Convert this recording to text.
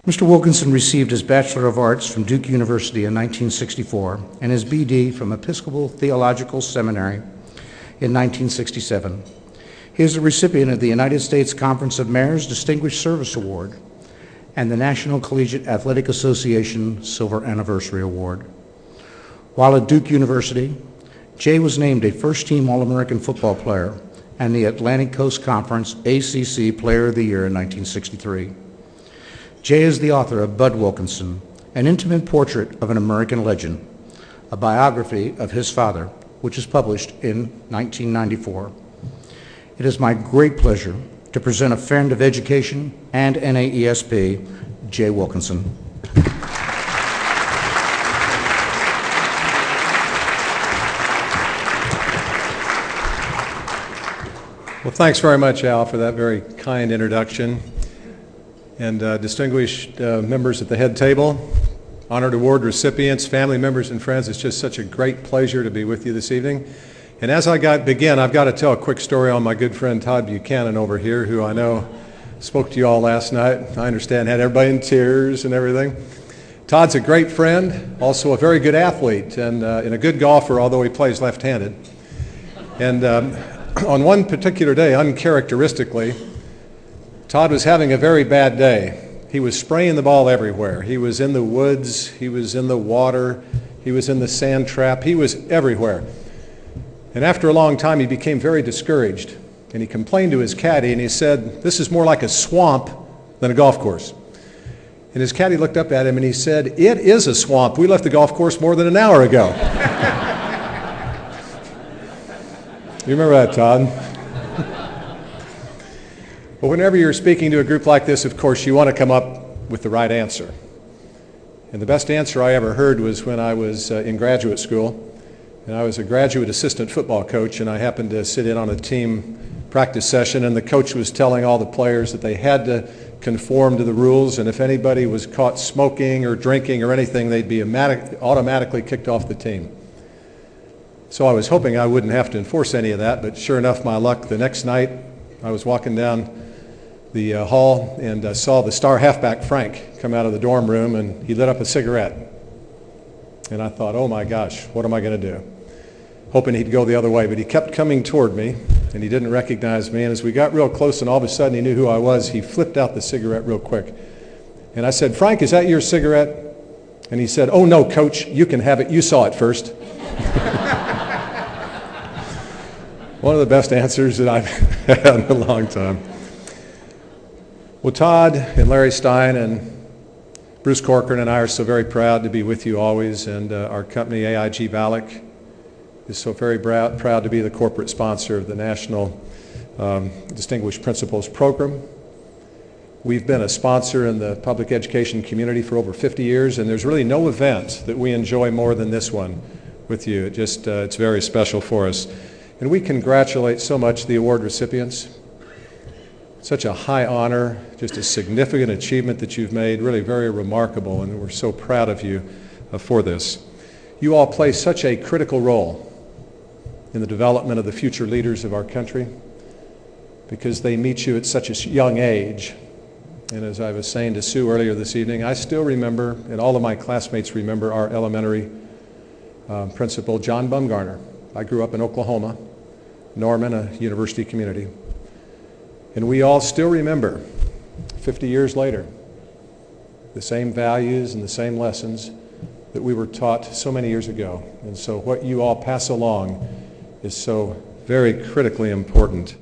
Mr. Wilkinson received his Bachelor of Arts from Duke University in 1964 and his BD from Episcopal Theological Seminary in 1967. He is the recipient of the United States Conference of Mayors Distinguished Service Award and the National Collegiate Athletic Association Silver Anniversary Award. While at Duke University, Jay was named a first-team All-American football player and the Atlantic Coast Conference ACC Player of the Year in 1963. Jay is the author of Bud Wilkinson, an intimate portrait of an American legend, a biography of his father, which was published in 1994. It is my great pleasure to present a friend of education and NAESP, Jay Wilkinson. Well, thanks very much, Al, for that very kind introduction. And distinguished members at the head table, honored award recipients, family members, and friends, it's just such a great pleasure to be with you this evening. And as I begin, I've got to tell a quick story on my good friend Todd Buchanan over here, who I know spoke to you all last night. I understand had everybody in tears and everything. Todd's a great friend, also a very good athlete, and a good golfer, although he plays left-handed. And on one particular day, uncharacteristically, Todd was having a very bad day. He was spraying the ball everywhere. He was in the woods, he was in the water, he was in the sand trap, he was everywhere. And after a long time, he became very discouraged. And he complained to his caddy, and he said, "This is more like a swamp than a golf course." And his caddy looked up at him, and he said, "It is a swamp. We left the golf course more than an hour ago." You remember that, Todd? Well, whenever you're speaking to a group like this, of course, you want to come up with the right answer. And the best answer I ever heard was when I was in graduate school, and I was a graduate assistant football coach, and I happened to sit in on a team practice session, and the coach was telling all the players that they had to conform to the rules, and if anybody was caught smoking or drinking or anything, they'd be automatically kicked off the team. So I was hoping I wouldn't have to enforce any of that, but sure enough, my luck, the next night I was walking down the hall and saw the star halfback Frank come out of the dorm room, and he lit up a cigarette. And I thought, oh my gosh, what am I going to do? Hoping he'd go the other way, but he kept coming toward me, and he didn't recognize me. And as we got real close and all of a sudden he knew who I was, he flipped out the cigarette real quick. And I said, "Frank, is that your cigarette?" And he said, "Oh no, Coach, you can have it. You saw it first." One of the best answers that I've had in a long time. Well, Todd and Larry Stein and Bruce Corcoran and I are so very proud to be with you always, and our company, AIG Valak, is so very proud to be the corporate sponsor of the National Distinguished Principals Program. We've been a sponsor in the public education community for over 50 years, and there's really no event that we enjoy more than this one with you. It's very special for us. And we congratulate so much the award recipients. Such a high honor, just a significant achievement that you've made, really very remarkable, and we're so proud of you for this. You all play such a critical role in the development of the future leaders of our country because they meet you at such a young age. And as I was saying to Sue earlier this evening, I still remember, and all of my classmates remember, our elementary principal, John Bumgarner. I grew up in Oklahoma, Norman, a university community. And we all still remember, 50 years later, the same values and the same lessons that we were taught so many years ago. And so what you all pass along is so very critically important